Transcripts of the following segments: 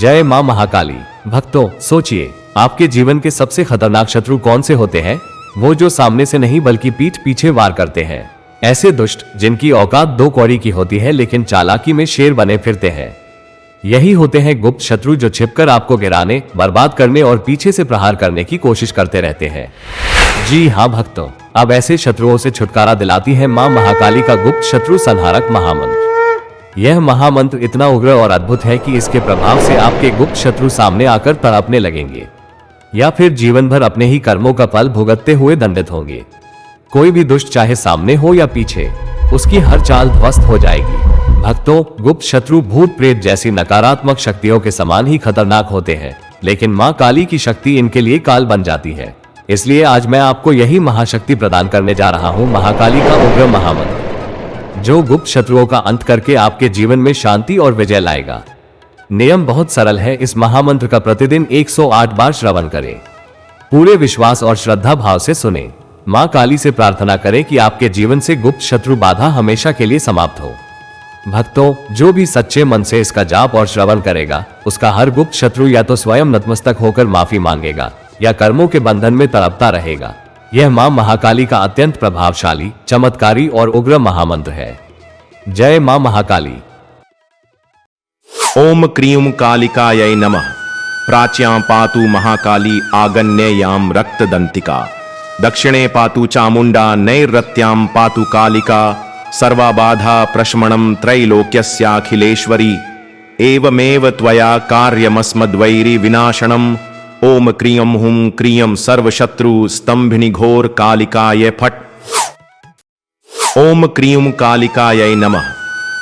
जय मां महाकाली। भक्तों, सोचिए, आपके जीवन के सबसे खतरनाक शत्रु कौन से होते हैं? वो जो सामने से नहीं बल्कि पीठ पीछे वार करते हैं। ऐसे दुष्ट जिनकी औकात दो कौड़ी की होती है लेकिन चालाकी में शेर बने फिरते हैं। यही होते हैं गुप्त शत्रु जो छिपकर आपको गिराने, बर्बाद करने और पीछे से प्रहार करने की कोशिश करते रहते हैं। जी हाँ भक्तों, अब ऐसे शत्रुओं से छुटकारा दिलाती है मां महाकाली का गुप्त शत्रु संहारक महामंत्र। यह महामंत्र इतना उग्र और अद्भुत है कि इसके प्रभाव से आपके गुप्त शत्रु सामने आकर तड़पने लगेंगे या फिर जीवन भर अपने ही कर्मों का फल भुगतते हुए दंडित होंगे। कोई भी दुष्ट चाहे सामने हो या पीछे, उसकी हर चाल ध्वस्त हो जाएगी। भक्तों, गुप्त शत्रु भूत प्रेत जैसी नकारात्मक शक्तियों के समान ही खतरनाक होते हैं, लेकिन मां काली की शक्ति इनके लिए काल बन जाती है। इसलिए आज मैं आपको यही महाशक्ति प्रदान करने जा रहा हूं, महाकाली का उग्र महामंत्र, जो गुप्त शत्रुओं का अंत करके आपके जीवन में शांति और विजय लाएगा। नियम बहुत सरल है। इस महामंत्र का प्रतिदिन 108 बार श्रवण करें। पूरे विश्वास और श्रद्धा भाव से सुने। मां काली से प्रार्थना करें कि आपके जीवन से गुप्त शत्रु बाधा हमेशा के लिए समाप्त हो। भक्तों, जो भी सच्चे मन से इसका जाप और श्रवण करेगा, उसका हर गुप्त शत्रु या तो स्वयं नतमस्तक होकर माफी मांगेगा या कर्मों के बंधन में तड़पता रहेगा। यह मां महाकाली का अत्यंत प्रभावशाली, चमत्कारी और उग्र महामंत्र है। जय मां महाकाली। ओम क्रीं कालिकायै नमः। प्राच्यां पातु महाकाली आगन्ययां रक्तदंतिका। दक्षिणे पातु चामुंडा नैरृत्यां पातु कालिका। सर्वाबाधा प्रशमनं त्रैलोक्यस्याखिलेश्वरी। एवमेव त्वया कार्यमस्मद्वैरी विनाशनम्। ओम क्रीं हुं क्रीं सर्वशत्रु स्तंभिनी घोर कालिकायै फट्। ओम क्रीं कालिकायै नमः।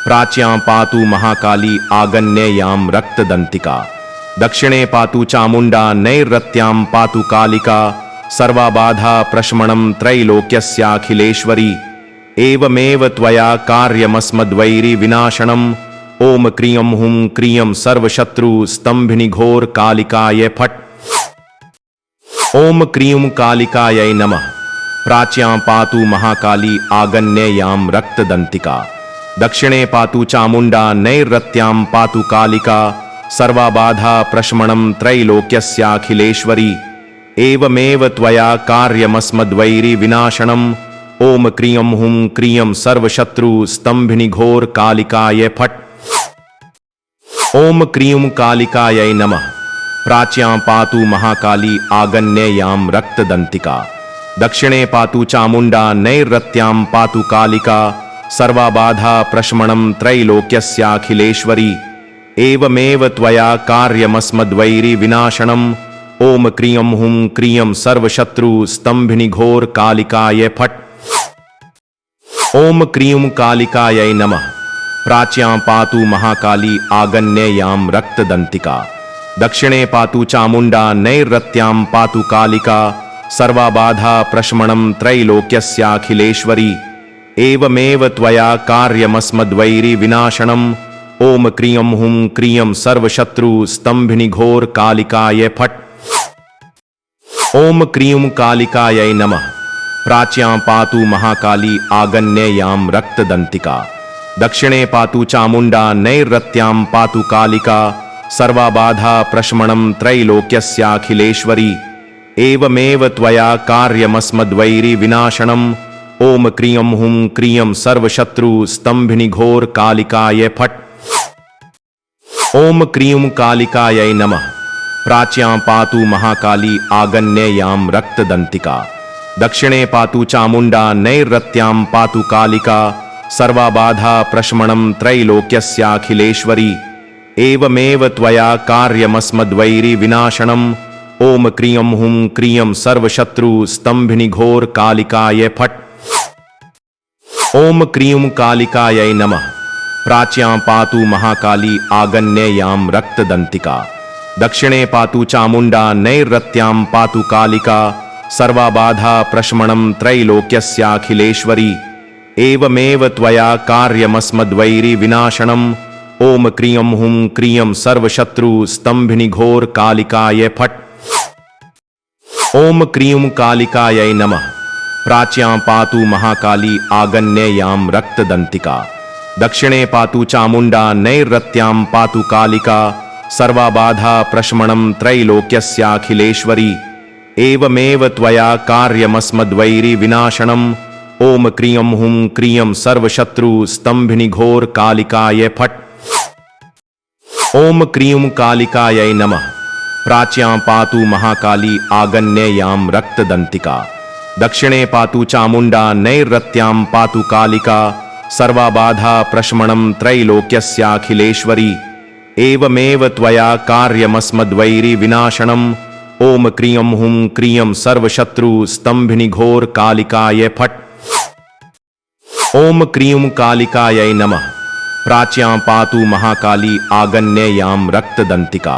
प्राच्यां पातु महाकाली आगन्ययां रक्तदंतिका। दक्षिणे पातु चामुंडा नैरृत्यां पातु कालिका। सर्वाबाधा प्रशमनं त्रैलोक्यस्याखिलेश्वरी। एवमेव त्वया कार्यमस्मद्वैरी विनाशनम्। ओम क्रीं हुं क्रीं सर्वशत्रु स्तंभिनी घोर कालिकायै फट्। ओम क्रीं कालिकायै नमः। प्राच्यां पातु महाकाली आगन्ययां रक्तदंतिका। दक्षिणे पातु चामुंडा नैरृत्यां पातु कालिका। सर्वाबाधा प्रशमनं त्रैलोक्यस्याखिलेश्वरी। एवमेव त्वया कार्यमस्मद्वैरी विनाशनम्। ओम क्रीं हुं क्रीं सर्वशत्रु स्तंभिनी घोर कालिकायै फट्। ओम क्रीं कालिकायै नमः। प्राच्यां पातु महाकाली आगन्ययां रक्तदंतिका। दक्षिणे पातु चामुंडा नैरृत्यां पातु कालिका। सर्वाबाधा प्रशमनं त्रैलोक्यस्याखिलेश्वरी। एवमेव त्वया कार्यमस्मद्वैरी विनाशनम्। ओम क्रीं हुं क्रीं सर्वशत्रु स्तंभिनी घोर कालिकायै फट्। ओम क्रीं कालिकायै नमः। प्राच्यां पातु महाकाली आगन्ययां रक्तदंतिका। दक्षिणे पातु चामुंडा नैरृत्यां पातु कालिका। सर्वाबाधा प्रशमनं त्रैलोक्यस्याखिलेश्वरी। एवमेव त्वया कार्यमस्मद्वैरी विनाशनम्। ओम क्रीं हुं क्रीं सर्वशत्रु स्तंभिनी घोर कालिकायै फट्। ओम क्रीं कालिकायै नमः। प्राच्यां पातु महाकाली आगन्ययां रक्तदंतिका। दक्षिणे पातु चामुंडा नैरृत्यां पातु कालिका। सर्वाबाधा प्रशमनं त्रैलोक्यस्याखिलेश्वरी। एवमेव त्वया कार्यमस्मद्वैरी विनाशनम्। ओम क्रीं हुं क्रीं सर्वशत्रु स्तंभिनी घोर कालिकायै फट्। ओम क्रीं कालिकायै नमः। प्राच्यां पातु महाकाली आगन्ययां रक्तदंतिका। दक्षिणे पातु चामुंडा नैरृत्यां पातु कालिका। सर्वाबाधा प्रशमनं त्रैलोक्यस्याखिलेश्वरी। एवमेव त्वया कार्यमस्मद्वैरी विनाशनम्। ओम क्रीं हुं क्रीं सर्वशत्रु स्तंभिनी घोर कालिकायै फट्। ओम क्रीं कालिकायै नमः। प्राच्यां पातु महाकाली आगन्ययां रक्तदंतिका। दक्षिणे पातु चामुंडा नैरृत्यां पातु कालिका। सर्वाबाधा प्रशमनं त्रैलोक्यस्याखिलेश्वरी। एवमेव त्वया कार्यमस्मद्वैरी विनाशनम्। ओम क्रीं हुं क्रीं सर्वशत्रु स्तंभिनी घोर कालिकायै फट्। ओम क्रीं कालिकायै नमः। प्राच्यां पातु महाकाली आगन्ययां रक्तदंतिका। दक्षिणे पातु चामुंडा नैरृत्यां पातु कालिका। सर्वाबाधा प्रशमनं त्रैलोक्यस्याखिलेश्वरी एवमेव त्वया कार्यमस्मद्वैरी विनाशनम् ओम क्रियं हुं क्रियं सर्वशत्रु स्तंभिनी घोर कालिकाय फट। ओम क्रीं कालिकायै नमः। प्राच्यां पातु महाकाली आगन्येयां रक्तदंतिका। दक्षिणे पातु चामुंडा नैरृत्यां पातु कालिका सर्वाबाधा प्रशमनं त्रैलोक्यस्याखिलेश्वरी एवमेव त्वया कार्यमस्मद्वैरी विनाशनम् ओम क्रियं हुं क्रियं सर्वशत्रु स्तंभिनी घोर कालिकाय फट। ओम क्रीं कालिकायै नमः। प्राच्यां पातु महाकाली आगन्येयां रक्तदंतिका।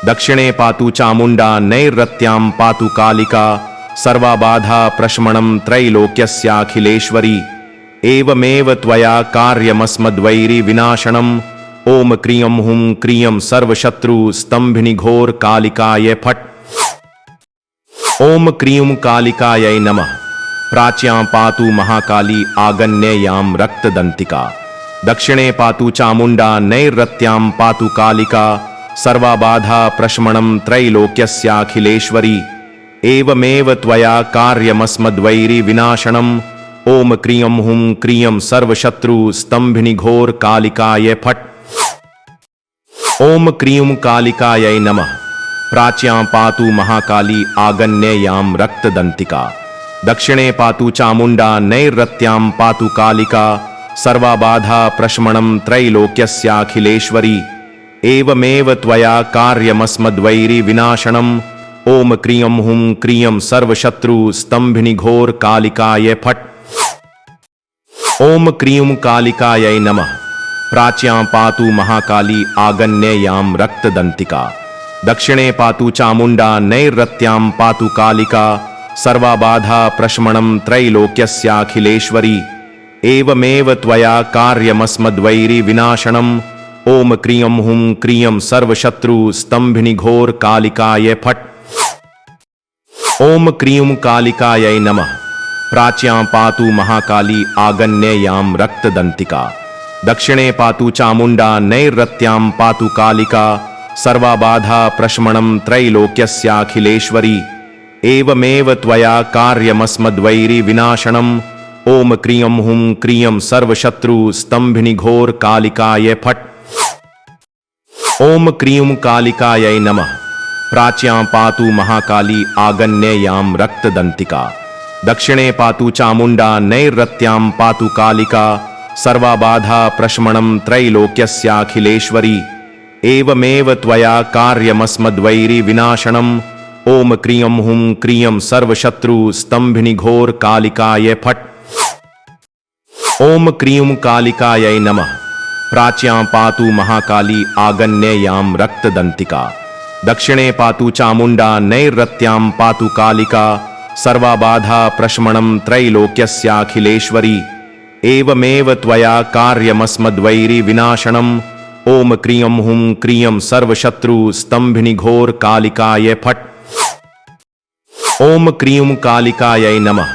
दक्षिणे पातु चामुंडा नैरृत्यां पातु कालिका सर्वाबाधा प्रशमनं त्रैलोक्यस्याखिलेश्वरी एवमेव त्वया कार्यमस्मद्वैरी विनाशनम् ओम क्रियं हुं क्रियं सर्वशत्रु स्तंभिनी घोर कालिकाय फट। ओम क्रीं कालिकायै नमः। प्राच्यां पातु महाकाली आगन्येयां रक्तदंतिका। दक्षिणे पातु चामुंडा नैरृत्यां पातु कालिका सर्वाबाधा प्रशमनं त्रैलोक्यस्याखिलेश्वरी एवमेव त्वया कार्यमस्मद्वैरी विनाशनम् ओम क्रियं हुं क्रियं सर्वशत्रु स्तंभिनी घोर कालिकाय फट। ओम क्रीं कालिकायै नमः। प्राच्यां पातु महाकाली आगन्येयां रक्तदंतिका। दक्षिणे पातु चामुंडा नैरृत्यां पातु कालिका सर्वाबाधा प्रशमनं त्रैलोक्यस्याखिलेश्वरी एवमेव त्वया कार्यमस्मद्वैरी विनाशनम् ओम क्रियं हुं क्रियं सर्वशत्रु स्तंभिनी घोर कालिकाय फट। ओम क्रीं कालिकायै नमः। प्राच्यां पातु महाकाली आगन्येयां रक्तदंतिका। दक्षिणे पातु चामुंडा नैरृत्यां पातु कालिका सर्वाबाधा प्रशमनं त्रैलोक्यस्याखिलेश्वरी एवमेव त्वया कार्यमस्मद्वैरी विनाशनम् ओम क्रियं हुं क्रियं सर्वशत्रु स्तंभिनी घोर कालिकाय फट। ओम क्रीं कालिकायै नमः। प्राच्यां पातु महाकाली आगन्येयां रक्तदंतिका। दक्षिणे पातु चामुंडा नैरृत्यां पातु कालिका सर्वाबाधा प्रशमनं त्रैलोक्यस्याखिलेश्वरी एवमेव त्वया कार्यमस्मद्वैरी विनाशनम् ओम क्रियं हुं क्रियं सर्वशत्रु स्तंभिनी घोर कालिकाय फट। ओम क्रीं कालिकायै नमः। प्राच्यां पातु महाकाली आगन्येयां रक्तदंतिका। दक्षिणे पातु चामुंडा नैरृत्यां पातु कालिका सर्वाबाधा प्रशमनं त्रैलोक्यस्याखिलेश्वरी एवमेव त्वया कार्यमस्मद्वैरी विनाशनम् ओम क्रियं हुं क्रियं सर्वशत्रु स्तंभिनी घोर कालिकाय फट। ओम क्रीं कालिकायै नमः। प्राच्यां पातु महाकाली आगन्येयां रक्तदंतिका। दक्षिणे पातु चामुंडा नैरृत्यां पातु कालिका सर्वाबाधा प्रशमनं त्रैलोक्यस्याखिलेश्वरी एवमेव त्वया कार्यमस्मद्वैरी विनाशनम् ओम क्रियं हुं क्रियं सर्वशत्रु स्तंभिनी घोर कालिकाय फट। ओम क्रीं कालिकायै नमः।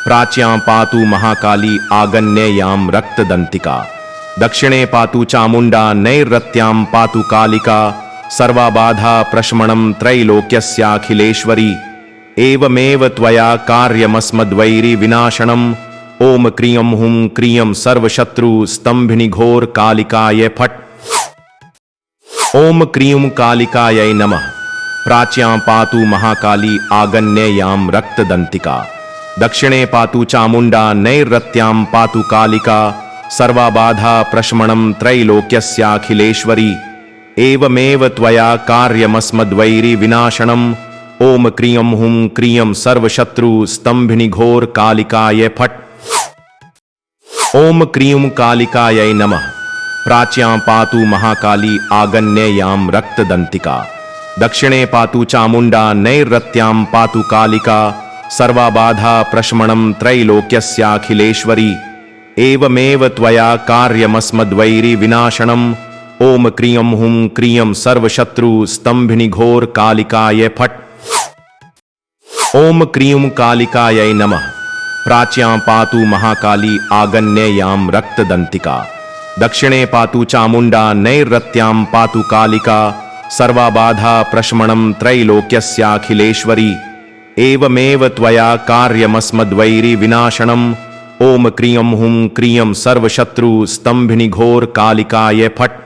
प्राच्यां पातु महाकाली आगन्येयां रक्तदंतिका। दक्षिणे पातु चामुंडा नैरृत्यां पातु कालिका सर्वाबाधा प्रशमनं त्रैलोक्यस्याखिलेश्वरी एवमेव त्वया कार्यमस्मद्वैरी विनाशनम् ओम क्रियं हुं क्रियं सर्वशत्रु स्तंभिनी घोर कालिकाय फट। ओम क्रीं कालिकायै नमः। प्राच्यां पातु महाकाली आगन्येयां रक्तदंतिका। दक्षिणे पातु चामुंडा नैरृत्यां पातु कालिका सर्वाबाधा प्रशमनं त्रैलोक्यस्याखिलेश्वरी एवमेव त्वया कार्यमस्मद्वैरी विनाशनम् ओम क्रियं हुं क्रियं सर्वशत्रु स्तंभिनी घोर कालिकाय फट। ओम क्रीं कालिकायै नमः। प्राच्यां पातु महाकाली आगन्येयां रक्तदंतिका। दक्षिणे पातु चामुंडा नैरृत्यां पातु कालिका सर्वाबाधा प्रशमनं त्रैलोक्यस्याखिलेश्वरी एवमेव त्वया कार्यमस्मद्वैरी विनाशनम् ओम क्रियं हुं क्रियं सर्वशत्रु स्तंभिनी घोर कालिकाय फट। ओम क्रीं कालिकायै नमः। प्राच्यां पातु महाकाली आगन्येयां रक्तदंतिका। दक्षिणे पातु चामुंडा नैरृत्यां पातु कालिका सर्वाबाधा प्रशमनं त्रैलोक्यस्याखिलेश्वरी एवमेव त्वया कार्यमस्मद्वैरी विनाशनम् ओम क्रियं हुं क्रियं सर्वशत्रु स्तंभिनी घोर कालिकाय फट्।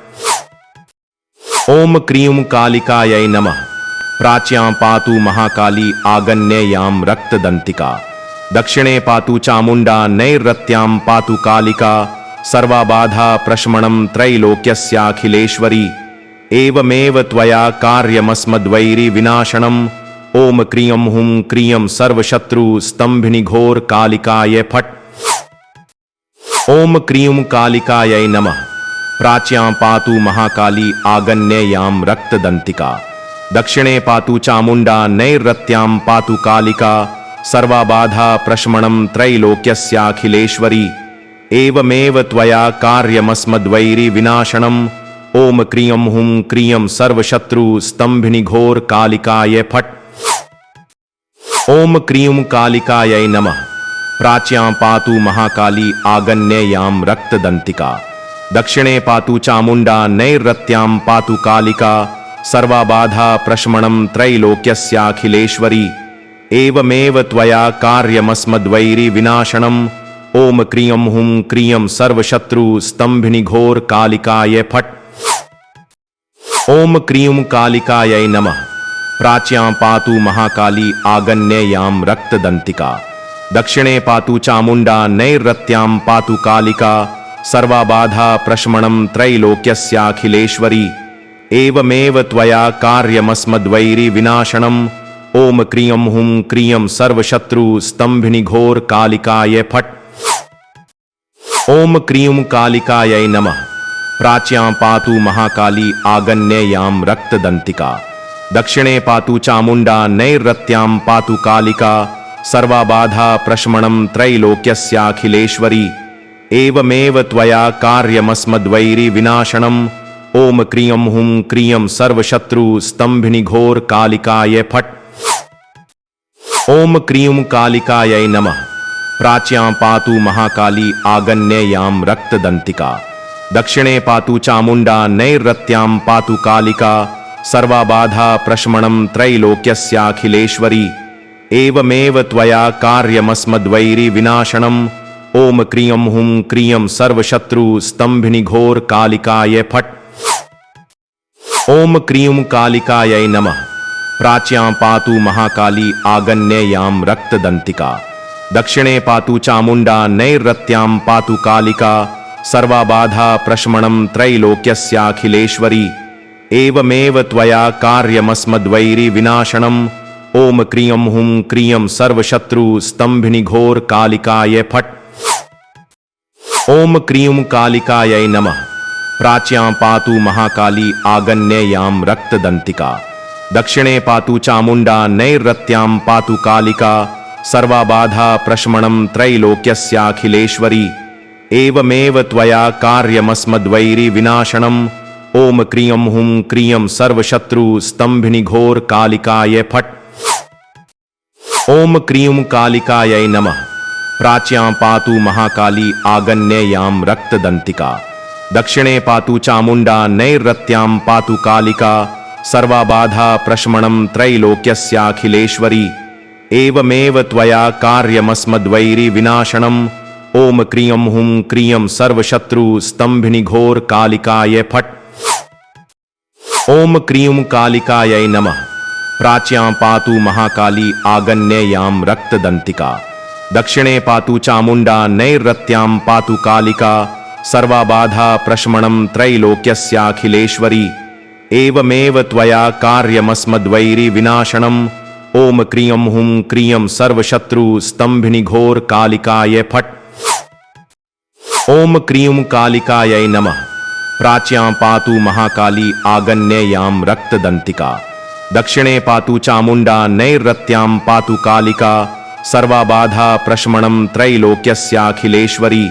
ओम क्रीं कालिकायै नमः। प्राच्यां पातु महाकाली आगन्येयां रक्तदंतिका। दक्षिणे पातु चामुंडा नैरृत्यां पातु कालिका सर्वाबाधा प्रशमनं त्रैलोक्यस्याखिलेश्वरी एवमेव त्वया कार्यमस्मद्वैरी विनाशनम् ओम क्रियं हुं क्रियं सर्वशत्रु स्तंभिनी घोर कालिकाय फट्। ओम क्रीं कालिकायै नमः। प्राच्यां पातु महाकाली आगन्येयां रक्तदंतिका। दक्षिणे पातु चामुंडा नैरृत्यां पातु कालिका सर्वाबाधा प्रशमनं त्रैलोक्यस्याखिलेश्वरी एवमेव त्वया कार्यमस्मद्वैरी विनाशनम् ओम क्रियं हुं क्रियं सर्वशत्रु स्तंभिनी घोर कालिकाय फट्। ओम क्रीं कालिकायै नमः। प्राच्यां पातु महाकाली आगन्येयां रक्तदंतिका। दक्षिणे पातु चामुंडा नैरृत्यां पातु कालिका सर्वाबाधा प्रशमनं त्रैलोक्यस्याखिलेश्वरी एवमेव त्वया कार्यमस्मद्वैरी विनाशनम् ओम क्रियं हुं क्रियं सर्वशत्रु स्तंभिनी घोर कालिकाय फट्। ओम क्रीं कालिकायै नमः। प्राच्यां पातु महाकाली आगन्येयां रक्तदंतिका। दक्षिणे पातु चामुंडा नैरृत्यां पातु कालिका सर्वाबाधा प्रशमनं त्रैलोक्यस्याखिलेश्वरी एवमेव त्वया कार्यमस्मद्वैरी विनाशनम् ओम क्रियं हुं क्रियं सर्वशत्रु स्तंभिनी घोर कालिकाय फट्। ओम क्रीं कालिकायै नमः। प्राच्यां पातु महाकाली आगन्येयां रक्तदंतिका। दक्षिणे पातु चामुंडा नैरृत्यां पातु कालिका सर्वाबाधा प्रशमनं त्रैलोक्यस्याखिलेश्वरी एवमेव त्वया कार्यमस्मद्वैरी विनाशनम् ओम क्रियं हुं क्रियं सर्वशत्रु स्तंभिनी घोर कालिकाय फट्। ओम क्रीं कालिकायै नमः। प्राच्यां पातु महाकाली आगन्येयां रक्तदंतिका। दक्षिणे पातु चामुंडा नैरृत्यां पातु कालिका सर्वाबाधा प्रशमनं त्रैलोक्यस्याखिलेश्वरी एवमेव त्वया कार्यमस्मद्वैरी विनाशनम् ओम क्रियं हुं क्रियं सर्वशत्रु स्तंभिनी घोर कालिकाय फट्। ओम क्रीं कालिकायै नमः। प्राच्यां पातु महाकाली आगन्येयां रक्तदंतिका। दक्षिणे पातु चामुंडा नैरृत्यां पातु कालिका सर्वाबाधा प्रशमनं त्रैलोक्यस्याखिलेश्वरी एवमेव त्वया कार्यमस्मद्वैरी विनाशनम् ओम क्रियं हुं क्रियं सर्वशत्रु स्तंभिनी घोर कालिकाय फट्। ओम क्रीं कालिकायै नमः। प्राच्यां पातु महाकाली आगन्येयां रक्तदंतिका। दक्षिणे पातु चामुंडा नैरृत्यां पातु कालिका सर्वाबाधा प्रशमनं त्रैलोक्यस्याखिलेश्वरी एवमेव त्वया कार्यमस्मद्वैरी विनाशनम् ओम क्रियं हुं क्रियं सर्वशत्रु स्तंभिनी घोर कालिकाय फट्। ओम क्रीं कालिकायै नमः। प्राच्यां पातु महाकाली आगन्येयां रक्तदंतिका। दक्षिणे पातु चामुंडा नैरृत्यां पातु कालिका सर्वाबाधा प्रशमनं त्रैलोक्यस्याखिलेश्वरी एवमेव त्वया कार्यमस्मद्वैरी विनाशनम् ओम क्रियं हुं क्रियं सर्वशत्रु स्तंभिनी घोर कालिकाय फट्। ओम क्रीं कालिकायै नमः। प्राच्यां पातु महाकाली आगन्येयां रक्तदंतिका। दक्षिणे पातु चामुंडा नैरृत्यां पातु कालिका सर्वाबाधा प्रशमनं त्रैलोक्यस्याखिलेश्वरी एवमेव त्वया कार्यमस्मद्वैरी विनाशनम् ओम क्रियं हुं क्रियं सर्वशत्रु स्तंभिनी घोर कालिकाय फट्। ओम क्रीं कालिकायै नमः। प्राच्यां पातु महाकाली आगन्येयां रक्तदंतिका। दक्षिणे पातु चामुंडा नैरृत्यां पातु कालिका सर्वाबाधा प्रशमनं त्रैलोक्यस्याखिलेश्वरी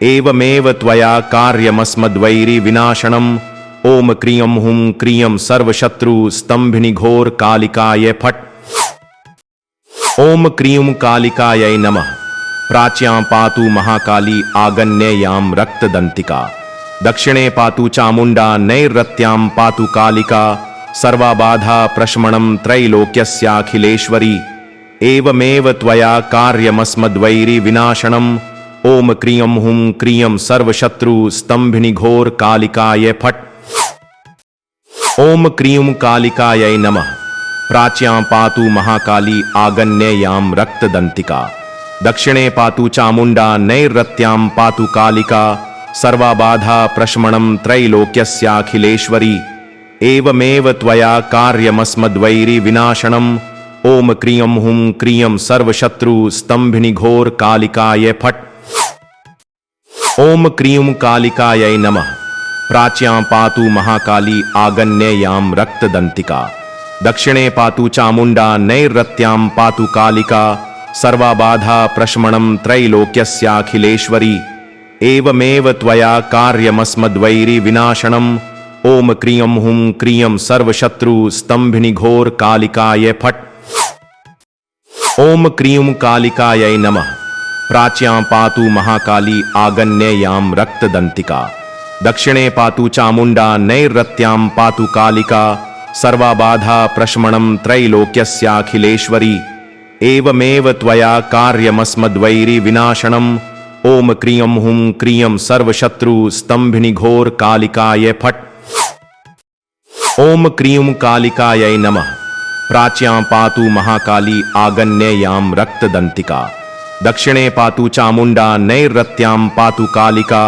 एवमेव त्वया कार्यमस्मद्वैरी विनाशनम् ओम क्रियं हुं क्रियं सर्वशत्रु स्तंभिनी घोर कालिकाय फट्। ओम क्रीं कालिकायै नमः। प्राच्यां पातु महाकाली आगन्येयां रक्तदंतिका। दक्षिणे पातु चामुंडा नैरृत्यां पातु कालिका सर्वाबाधा प्रशमनं त्रैलोक्यस्याखिलेश्वरी एवमेव त्वया कार्यमस्मद्वैरी विनाशनम् ओम क्रियं हुं क्रियं सर्वशत्रु स्तंभिनी घोर कालिकाय फट। ओम क्रीं कालिकायै नमः। प्राच्यां पातु महाकाली आगन्येयां रक्तदंतिका। दक्षिणे पातु चामुंडा नैरृत्यां पातु कालिका सर्वाबाधा प्रशमनं त्रैलोक्यस्याखिलेश्वरी एवमेव त्वया कार्यमस्मद्वैरी विनाशनम् ओम क्रियं हुं क्रियं सर्वशत्रु स्तंभिनी घोर कालिकाय फट। ओम क्रीं कालिकायै नमः। प्राच्यां पातु महाकाली आगन्येयां रक्तदंतिका। दक्षिणे पातु चामुंडा नैरृत्यां पातु कालिका सर्वाबाधा प्रशमनं त्रैलोक्यस्याखिलेश्वरी एवमेव त्वया कार्यमस्मद्वैरी विनाशनम् ओम क्रियं हुं क्रियं सर्वशत्रु स्तंभिनी घोर कालिकाय फट। ओम क्रीं कालिकायै नमः। प्राच्यां पातु महाकाली आगन्येयां रक्तदंतिका। दक्षिणे पातु चामुंडा नैरृत्यां पातु कालिका सर्वाबाधा प्रशमनं त्रैलोक्यस्याखिलेश्वरी एवमेव त्वया कार्यमस्मद्वैरी विनाशनम् ओम क्रियं हुं क्रियं सर्वशत्रु स्तंभिनी घोर कालिकाय फट। ओम क्रीं कालिकायै नमः। प्राच्यां पातु महाकाली आगन्येयां रक्तदंतिका। दक्षिणे पातु चामुंडा नैरृत्यां पातु कालिका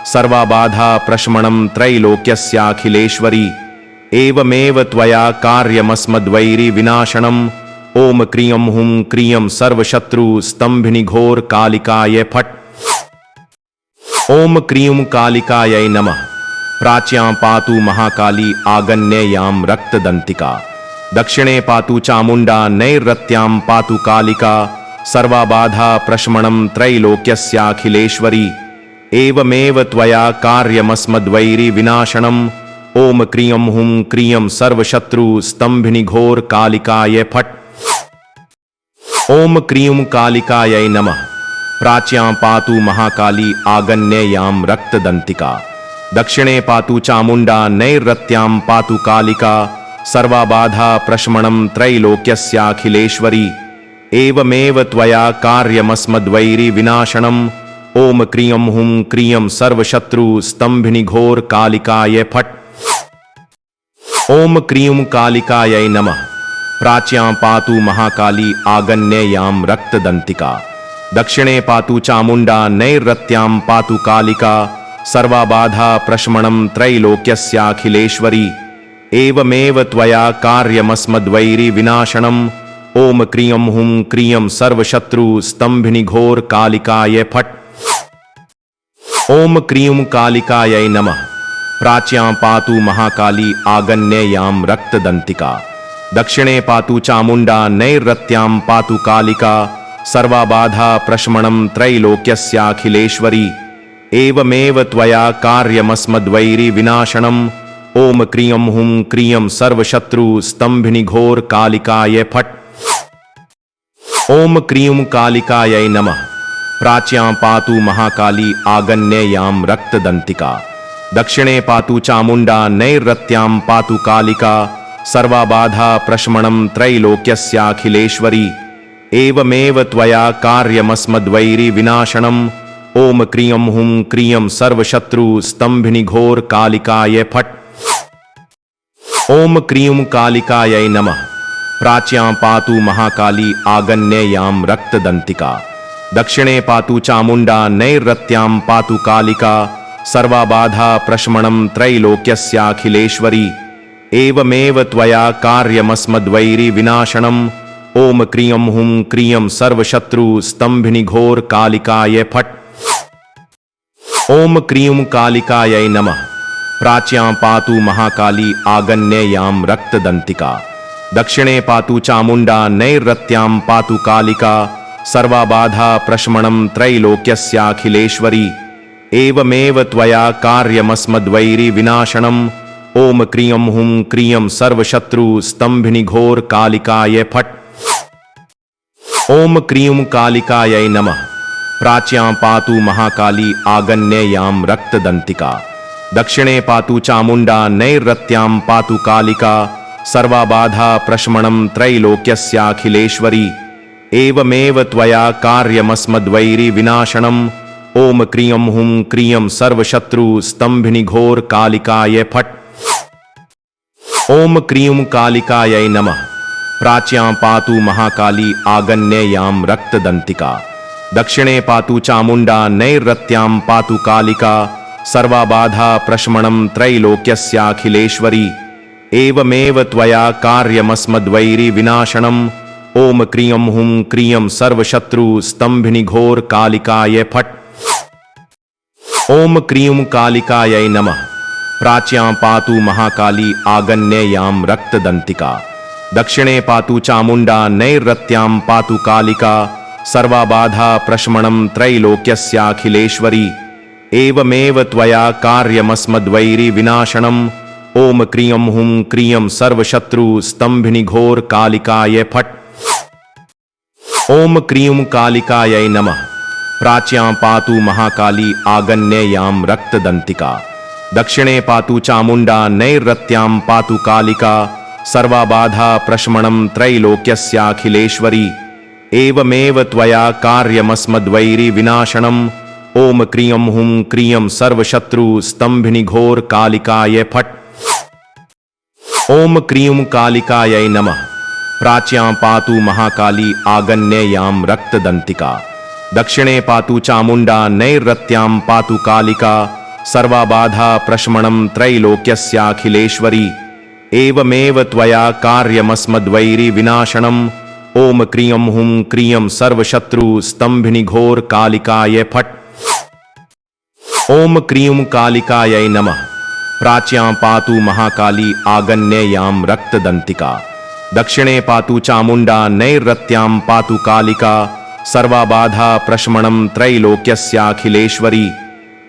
सर्वाबाधा प्रशमनं त्रैलोक्यस्याखिलेश्वरी एवमेव त्वया कार्यमस्मद्वैरी विनाशनम् ओम क्रियं हुं क्रियं सर्वशत्रु स्तंभिनी घोर कालिकाय फट। ओम क्रीं कालिकायै नमः। प्राच्यां पातु महाकाली आगन्येयां रक्तदंतिका। दक्षिणे पातु चामुंडा नैरृत्यां पातु कालिका सर्वाबाधा प्रशमनं त्रैलोक्यस्याखिलेश्वरी एवमेव त्वया कार्यमस्मद्वैरी विनाशनम् ओम क्रियं हुं क्रियं सर्वशत्रु स्तंभिनी घोर कालिकाय फट। ओम क्रीं कालिकायै नमः। प्राच्यां पातु महाकाली आगन्येयां रक्तदंतिका। दक्षिणे पातु चामुंडा नैरृत्यां पातु कालिका सर्वाबाधा प्रशमनं त्रैलोक्यस्याखिलेश्वरी एवमेव त्वया कार्यमस्मद्वैरी विनाशनम् ओम क्रियं हुं क्रियं सर्वशत्रु स्तंभिनी घोर कालिकाय फट। ओम क्रीं कालिकायै नमः। प्राच्यां पातु महाकाली आगन्येयां रक्तदंतिका। दक्षिणे पातु चामुंडा नैरृत्यां पातु कालिका सर्वाबाधा प्रशमनं त्रैलोक्यस्याखिलेश्वरी एवमेव त्वया कार्यमस्मद्वैरी विनाशनम् ओम क्रियं हुं क्रियं सर्वशत्रु स्तंभिनी घोर कालिकाय फट। ओम क्रीं कालिकायै नमः। प्राच्यां पातु महाकाली आगन्येयां रक्तदंतिका। दक्षिणे पातु चामुंडा नैरृत्यां पातु कालिका सर्वाबाधा प्रशमनं त्रैलोक्यस्याखिलेश्वरी एवमेव त्वया कार्यमस्मद्वैरी विनाशनम् ओम क्रियं हुं क्रियं सर्वशत्रु स्तंभिनी घोर कालिकाय फट। ओम क्रीं कालिकायै नमः। प्राच्यां पातु महाकाली आगन्येयां रक्तदंतिका। दक्षिणे पातु चामुंडा नैरृत्यां पातु कालिका सर्वाबाधा प्रशमनं त्रैलोक्यस्याखिलेश्वरी एवमेव त्वया कार्यमस्मद्वैरी विनाशनम् ओम क्रियं हुं क्रियं सर्वशत्रु स्तंभिनी घोर कालिकाय फट। ओम क्रीं कालिकायै नमः। प्राच्यां पातु महाकाली आगन्येयां रक्तदंतिका। दक्षिणे पातु चामुंडा नैरृत्यां पातु कालिका सर्वाबाधा प्रशमनं त्रैलोक्यस्याखिलेश्वरी एवमेव त्वया कार्यमस्मद्वैरी विनाशनम् ओम क्रियं हुं क्रियं सर्वशत्रु स्तंभिनी घोर कालिकाय फट। ओम क्रीं कालिकायै नमः। प्राच्यां पातु महाकाली आगन्येयां रक्तदंतिका। दक्षिणे पातु चामुंडा नैरृत्यां पातु कालिका सर्वाबाधा प्रशमनं त्रैलोक्यस्याखिलेश्वरी एवमेव त्वया कार्यमस्मद्वैरी विनाशनम् ओम क्रियं हुं क्रियं सर्वशत्रु स्तंभिनी घोर कालिकाय फट। ओम क्रीं कालिकायै नमः। प्राच्यां पातु महाकाली आगन्येयां रक्तदंतिका। दक्षिणे पातु चामुंडा नैरृत्यां पातु कालिका सर्वाबाधा प्रशमनं त्रैलोक्यस्याखिलेश्वरी एवमेव त्वया कार्यमस्मद्वैरी विनाशनम् ओम क्रियं हुं क्रियं सर्वशत्रु स्तंभिनी घोर कालिकाय फट। ओम क्रीं कालिकायै नमः। प्राच्यां पातु महाकाली आगन्येयां रक्तदंतिका। दक्षिणे पातु चामुंडा नैरृत्यां पातु कालिका सर्वाबाधा प्रशमनं त्रैलोक्यस्याखिलेश्वरी एवमेव त्वया कार्यमस्मद्वैरी विनाशनम् ओम क्रियं हुं क्रियं सर्वशत्रु स्तंभिनी घोर कालिकाय फट। ओम क्रीं कालिकायै नमः। प्राच्यां पातु महाकाली आगन्येयां रक्तदंतिका। दक्षिणे पातु चामुंडा नैरृत्यां पातु कालिका सर्वाबाधा प्रशमनं त्रैलोक्यस्याखिलेश्वरी एवमेव त्वया कार्यमस्मद्वैरी विनाशनम् ओम क्रियं हुं क्रियं सर्वशत्रु स्तंभिनी घोर कालिकाय फट। ओम क्रीं कालिकायै नमः। प्राच्यां पातु महाकाली आगन्येयां रक्तदंतिका। दक्षिणे पातु चामुंडा नैरृत्यां पातु कालिका सर्वाबाधा प्रशमनं त्रैलोक्यस्याखिलेश्वरी एवमेव त्वया कार्यमस्मद्वैरी विनाशनम् ओम क्रियं हुं क्रियं सर्वशत्रु स्तंभिनी घोर कालिकाय फट। ओम क्रीं कालिकायै नमः। प्राच्यां पातु महाकाली आगन्येयां रक्तदंतिका। दक्षिणे पातु चामुंडा नैरृत्यां पातु कालिका सर्वाबाधा प्रशमनं त्रैलोक्यस्याखिलेश्वरी एवमेव त्वया कार्यमस्मद्वैरी विनाशनम् ओम क्रियं हुं क्रियं सर्वशत्रु स्तंभिनी घोर कालिकाय फट। ओम क्रीं कालिकायै नमः। प्राच्यां पातु महाकाली आगन्येयां रक्तदंतिका। दक्षिणे पातु चामुंडा नैरृत्यां पातु कालिका सर्वाबाधा प्रशमनं त्रैलोक्यस्याखिलेश्वरी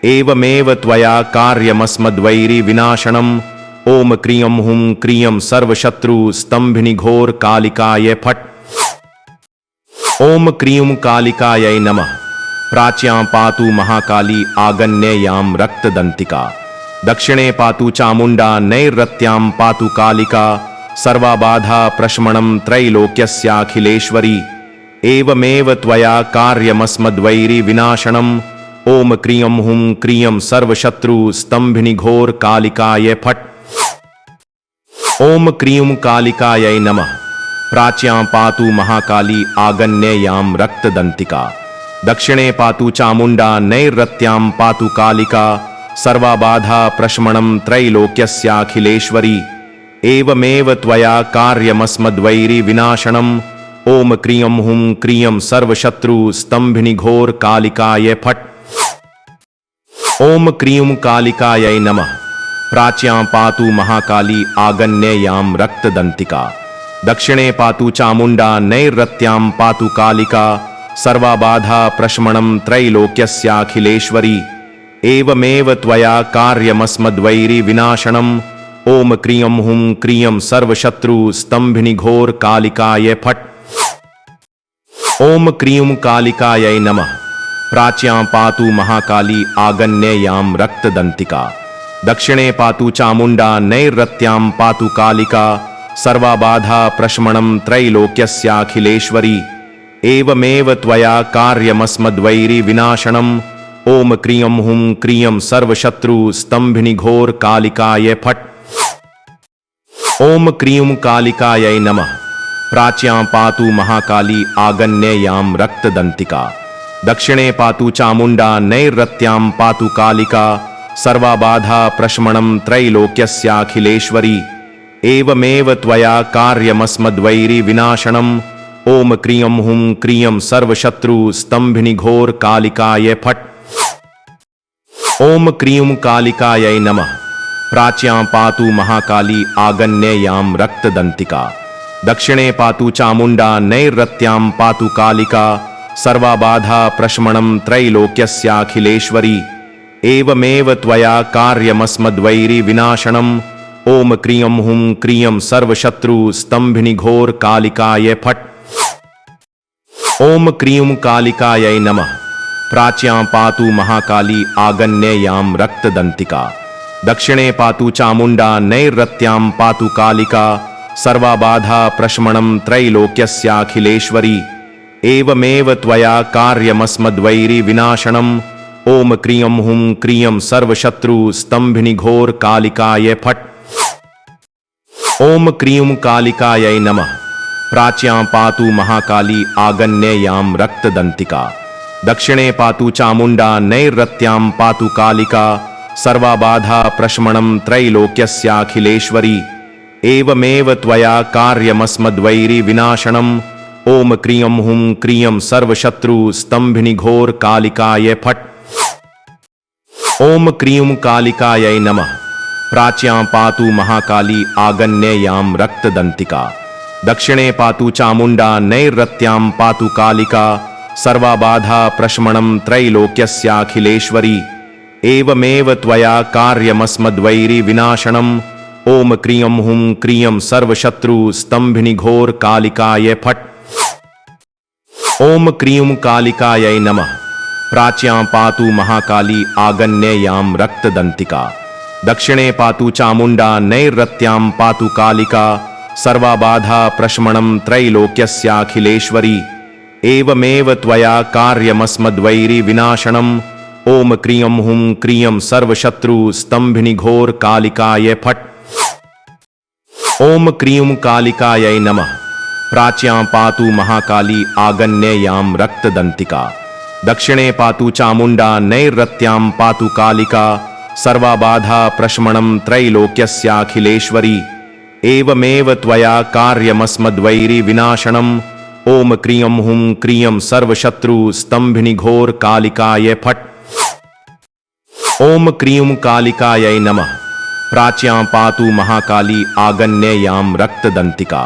एवमेव त्वया कार्यमस्मद्वैरी विनाशनम् ओम क्रियं हुं क्रियं सर्वशत्रु स्तंभिनी घोर कालिकाय फट। ओम क्रीं कालिकायै नमः। प्राच्यां पातु महाकाली आगन्येयां रक्तदंतिका। दक्षिणे पातु चामुंडा नैरृत्यां पातु कालिका सर्वाबाधा प्रशमनं त्रैलोक्यस्याखिलेश्वरी एवमेव त्वया कार्यमस्मद्वैरी विनाशनम् ओम क्रियं हुं क्रियं सर्वशत्रु स्तंभिनी घोर कालिकाय फट। ओम क्रीं कालिकायै नमः। प्राच्यां पातु महाकाली आगन्येयां रक्तदंतिका। दक्षिणे पातु चामुंडा नैरृत्यां पातु कालिका सर्वाबाधा प्रशमनं त्रैलोक्यस्याखिलेश्वरी एवमेव त्वया कार्यमस्मद्वैरी विनाशनम् ओम क्रियं हुं क्रियं सर्वशत्रु स्तंभिनी घोर कालिकाय फट। ओम क्रीं कालिकायै नमः। प्राच्यां पातु महाकाली आगन्येयां रक्तदंतिका। दक्षिणे पातु चामुंडा नैरृत्यां पातु कालिका सर्वाबाधा प्रशमनं त्रैलोक्यस्याखिलेश्वरी एवमेव त्वया कार्यमस्मद्वैरी विनाशनम् ओम क्रियं हुं क्रियं सर्वशत्रु स्तंभिनी घोर कालिकाय फट। ओम क्रीं कालिकायै नमः। प्राच्यां पातु महाकाली आगन्येयां रक्तदंतिका। दक्षिणे पातु चामुंडा नैरृत्यां पातु कालिका सर्वाबाधा प्रशमनं त्रैलोक्यस्याखिलेश्वरी एवमेव त्वया कार्यमस्मद्वैरी विनाशनम् ओम क्रियं हुं क्रियं सर्वशत्रु स्तंभिनी घोर कालिकाय फट। ओम क्रीं कालिकायै नमः। प्राच्यां पातु महाकाली आगन्येयां रक्तदंतिका। दक्षिणे पातु चामुंडा नैरृत्यां पातु कालिका सर्वाबाधा प्रशमनं त्रैलोक्यस्याखिलेश्वरी एवमेव त्वया कार्यमस्मद्वैरी विनाशनम् ओम क्रियं हुं क्रियं सर्वशत्रु स्तंभिनी घोर कालिकाय फट। ओम क्रीं कालिकायै नमः। प्राच्यां पातु महाकाली आगन्येयां रक्तदंतिका। दक्षिणे पातु चामुंडा नैरृत्यां पातु कालिका सर्वाबाधा प्रशमनं त्रैलोक्यस्याखिलेश्वरी एवमेव त्वया कार्यमस्मद्वैरी विनाशनम् ओम क्रियं हुं क्रियं सर्वशत्रु स्तंभिनी घोर कालिकाय फट। ओम क्रीं कालिकायै नमः। प्राच्यां पातु महाकाली आगन्येयां रक्तदंतिका। दक्षिणे पातु चामुंडा नैरृत्यां पातु कालिका सर्वाबाधा प्रशमनं त्रैलोक्यस्याखिलेश्वरी एवमेव त्वया कार्यमस्मद्वैरी विनाशनम् ओम क्रियं हुं क्रियं सर्वशत्रु स्तंभिनी घोर कालिकाय फट। ओम क्रीं कालिकायै नमः। प्राच्यां पातु महाकाली आगन्येयां रक्तदंतिका। दक्षिणे पातु चामुंडा नैरृत्यां पातु कालिका सर्वाबाधा प्रशमनं त्रैलोक्यस्याखिलेश्वरी एवमेव त्वया कार्यमस्मद्वैरी विनाशनम् ओम क्रियं हुं क्रियं सर्वशत्रु स्तंभिनी घोर कालिकाय फट। ओम क्रीं कालिकायै नमः। प्राच्यां पातु महाकाली आगन्येयां रक्तदंतिका। दक्षिणे पातु चामुंडा नैरृत्यां पातु कालिका सर्वाबाधा प्रशमनं त्रैलोक्यस्याखिलेश्वरी एवमेव त्वया कार्यमस्मद्वैरी विनाशनम् ओम क्रियं हुं क्रियं सर्वशत्रु स्तंभिनी घोर कालिकाय फट। ओम क्रीं कालिकायै नमः। प्राच्यां पातु महाकाली आगन्येयां रक्तदंतिका। दक्षिणे पातु चामुंडा नैरृत्यां पातु कालिका सर्वाबाधा प्रशमनं त्रैलोक्यस्याखिलेश्वरी एवमेव त्वया कार्यमस्मद्वैरी विनाशनम् ओम क्रियं हुं क्रियं सर्वशत्रु स्तंभिनी घोर कालिकाय फट। ओम क्रीं कालिकायै नमः। प्राच्यां पातु महाकाली आगन्येयां रक्तदंतिका। दक्षिणे पातु चामुंडा नैरृत्यां पातु कालिका सर्वाबाधा प्रशमनं त्रैलोक्यस्याखिलेश्वरी एवमेव त्वया कार्यमस्मद्वैरी विनाशनम् ओम क्रियं हुं क्रियं सर्वशत्रु स्तंभिनी घोर कालिकाय फट। ओम क्रीं कालिकायै नमः। प्राच्यां पातु महाकाली आगन्येयां रक्तदंतिका।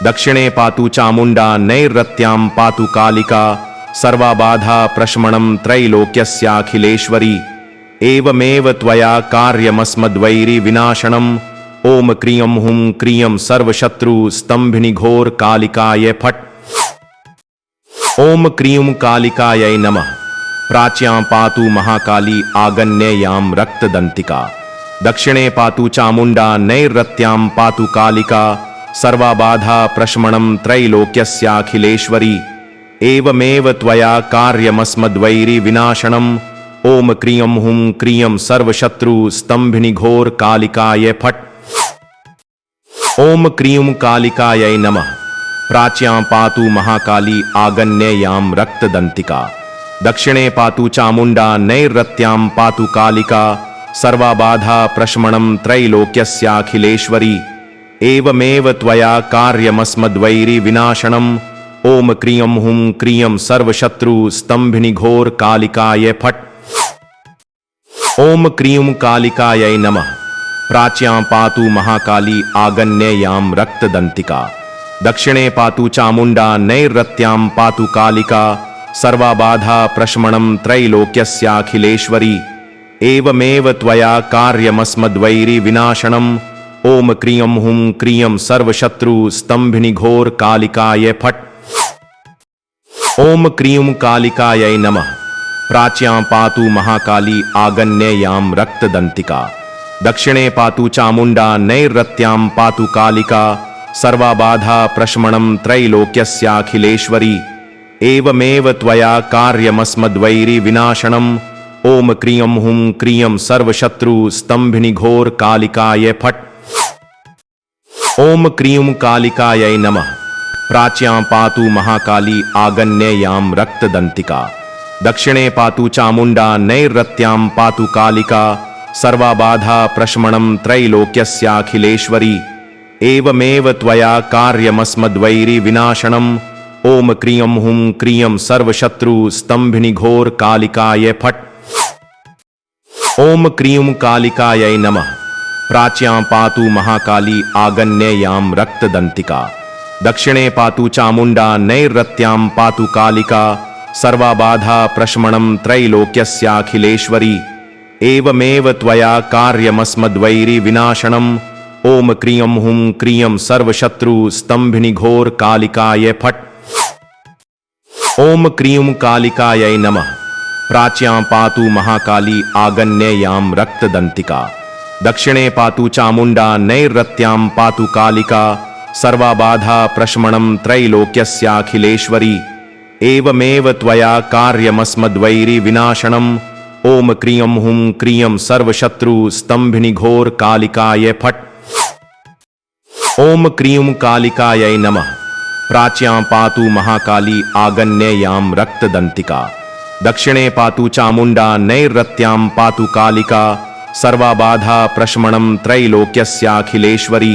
दक्षिणे पातु चामुंडा नैरृत्यां पातु कालिका सर्वाबाधा प्रशमनं त्रैलोक्यस्याखिलेश्वरी एवमेव त्वया कार्यमस्मद्वैरी विनाशनम् ओम क्रियं हुं क्रियं सर्वशत्रु स्तंभिनी घोर कालिकाय फट। ओम क्रीं कालिकायै नमः। प्राच्यां पातु महाकाली आगन्येयां रक्तदंतिका। दक्षिणे पातु चामुंडा नैरृत्यां पातु कालिका सर्वाबाधा प्रशमनं त्रैलोक्यस्याखिलेश्वरी एवमेव त्वया कार्यमस्मद्वैरी विनाशनम् ओम क्रियं हुं क्रियं सर्वशत्रु स्तंभिनी घोर कालिकाय फट। ओम क्रीं कालिकायै नमः। प्राच्यां पातु महाकाली आगन्येयां रक्तदंतिका। दक्षिणे पातु चामुंडा नैरृत्यां पातु कालिका सर्वाबाधा प्रशमनं त्रैलोक्यस्याखिलेश्वरी एवमेव त्वया कार्यमस्मद्वैरी विनाशनम् ओम क्रियं हुं क्रियं सर्वशत्रु स्तंभिनी घोर कालिकाय फट। ओम क्रीं कालिकायै नमः। प्राच्यां पातु महाकाली आगन्येयां रक्तदंतिका। दक्षिणे पातु चामुंडा नैरृत्यां पातु कालिका सर्वाबाधा प्रशमनं त्रैलोक्यस्याखिलेश्वरी एवमेव त्वया कार्यमस्मद्वैरी विनाशनम् ओम क्रियं हुं क्रियं सर्वशत्रु स्तंभिनी घोर कालिकाय फट। ओम क्रीं कालिकायै नमः। प्राच्यां पातु महाकाली आगन्येयां रक्तदंतिका। दक्षिणे पातु चामुंडा नैरृत्यां पातु कालिका सर्वाबाधा प्रशमनं त्रैलोक्यस्याखिलेश्वरी एवमेव त्वया कार्यमस्मद्वैरी विनाशनम् ओम क्रियं हुं क्रियं सर्वशत्रु स्तंभिनी घोर कालिकाय फट। ओम क्रीं कालिकायै नमः। प्राच्यां पातु महाकाली आगन्येयां रक्तदंतिका। दक्षिणे पातु चामुंडा नैरृत्यां पातु कालिका सर्वाबाधा प्रशमनं त्रैलोक्यस्याखिलेश्वरी एवमेव त्वया कार्यमस्मद्वैरी विनाशनम् ओम क्रियं हुं क्रियं सर्वशत्रु स्तंभिनी घोर कालिकाय फट। ओम क्रीं कालिकायै नमः। प्राच्यां पातु महाकाली आगन्येयां रक्तदंतिका। दक्षिणे पातु चामुंडा नैरृत्यां पातु कालिका सर्वाबाधा प्रशमनं त्रैलोक्यस्याखिलेश्वरी एवमेव त्वया कार्यमस्मद्वैरी विनाशनम् ओम क्रियं हुं क्रियं सर्वशत्रु स्तंभिनी घोर कालिकाय फट। ओम क्रीं कालिकायै नमः। प्राच्यां पातु महाकाली आगन्येयां रक्तदंतिका। दक्षिणे पातु चामुंडा नैरृत्यां पातु कालिका सर्वाबाधा प्रशमनं त्रैलोक्यस्याखिलेश्वरी एवमेव त्वया कार्यमस्मद्वैरी विनाशनम् ओम क्रियं हुं क्रियं सर्वशत्रु स्तंभिनी घोर कालिकाय फट्। ओम क्रीं कालिकायै नमः। प्राच्यां पातु महाकाली आगन्येयां रक्तदंतिका। दक्षिणे पातु चामुंडा नैरृत्यां पातु कालिका सर्वाबाधा प्रशमनं त्रैलोक्यस्याखिलेश्वरी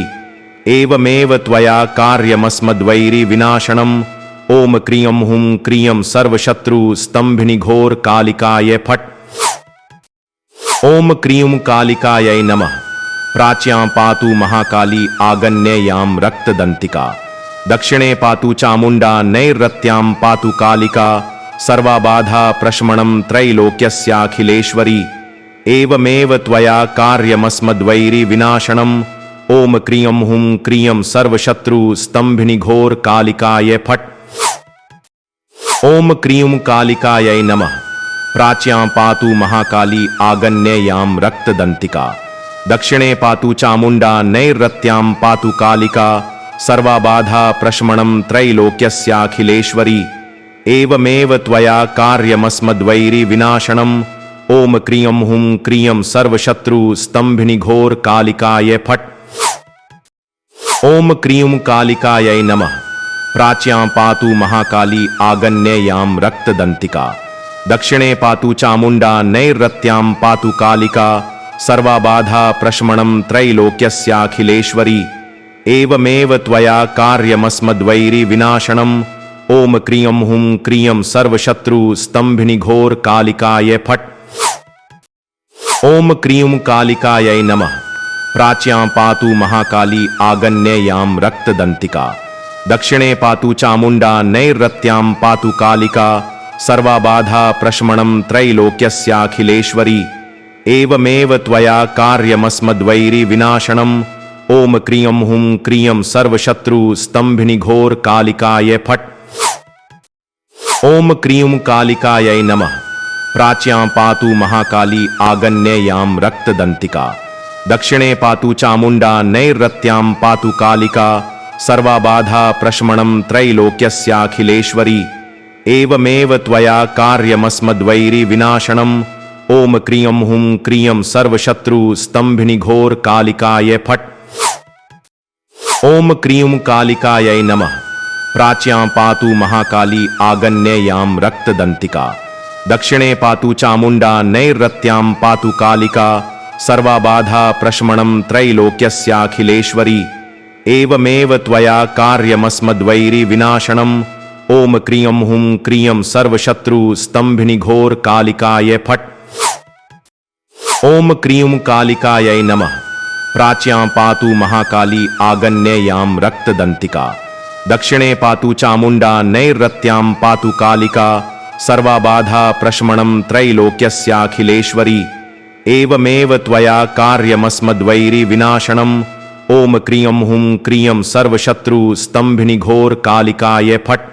एवमेव त्वया कार्यमस्मद्वैरी विनाशनम् ओम क्रियं हुं क्रियं सर्वशत्रु स्तंभिनी घोर कालिकाय फट्। ओम क्रीं कालिकायै नमः। प्राच्यां पातु महाकाली आगन्येयां रक्तदंतिका। दक्षिणे पातु चामुंडा नैरृत्यां पातु कालिका सर्वाबाधा प्रशमनं त्रैलोक्यस्याखिलेश्वरी एवमेव त्वया कार्यमस्मद्वैरी विनाशनम् ओम क्रियं हुं क्रियं सर्वशत्रु स्तंभिनी घोर कालिकाय फट्। ओम क्रीं कालिकायै नमः। प्राच्यां पातु महाकाली आगन्येयां रक्तदंतिका। दक्षिणे पातु चामुंडा नैरृत्यां पातु कालिका सर्वाबाधा प्रशमनं त्रैलोक्यस्याखिलेश्वरी एवमेव त्वया कार्यमस्मद्वैरी विनाशनम् ओम क्रियं हुं क्रियं सर्वशत्रु स्तंभिनी घोर कालिकाय फट्। ओम क्रीं कालिकायै नमः। प्राच्यां पातु महाकाली आगन्येयां रक्तदंतिका। दक्षिणे पातु चामुंडा नैरृत्यां पातु कालिका सर्वाबाधा प्रशमनं त्रैलोक्यस्याखिलेश्वरी एवमेव त्वया कार्यमस्मद्वैरी विनाशनम् ओम क्रियं हुं क्रियं सर्वशत्रु स्तंभिनी घोर कालिकाय फट्। ओम क्रीं कालिकायै नमः। प्राच्यां पातु महाकाली आगन्येयां रक्तदंतिका। दक्षिणे पातु चामुंडा नैरृत्यां पातु कालिका सर्वाबाधा प्रशमनं त्रैलोक्यस्याखिलेश्वरी एवमेव त्वया कार्यमस्मद्वैरी विनाशनम् ओम क्रियं हुं क्रियं सर्वशत्रु स्तंभिनी घोर कालिकाय फट्। ओम क्रीं कालिकायै नमः। प्राच्यां पातु महाकाली आगन्येयां रक्तदंतिका। दक्षिणे पातु चामुंडा नैरृत्यां पातु कालिका सर्वाबाधा प्रशमनं त्रैलोक्यस्याखिलेश्वरी एवमेव त्वया कार्यमस्मद्वैरी विनाशनम् ओम क्रियं हुं क्रियं सर्वशत्रु स्तंभिनी घोर कालिकाय फट्। ओम क्रीं कालिकायै नमः। प्राच्यां पातु महाकाली आगन्येयां रक्तदंतिका। दक्षिणे पातु चामुंडा नैरृत्यां पातु कालिका सर्वाबाधा प्रशमनं त्रैलोक्यस्याखिलेश्वरी एवमेव त्वया कार्यमस्मद्वैरी विनाशनम् ओम क्रियं हुं क्रियं सर्वशत्रु स्तंभिनी घोर कालिकाय फट्। ओम क्रीं कालिकायै नमः। प्राच्यां पातु महाकाली आगन्येयां रक्तदंतिका। दक्षिणे पातु चामुंडा नैरृत्यां पातु कालिका सर्वाबाधा प्रशमनं त्रैलोक्यस्याखिलेश्वरी एवमेव त्वया कार्यमस्मद्वैरी विनाशनम् ओम क्रियं हुं क्रियं सर्वशत्रु स्तंभिनी घोर कालिकाय फट्।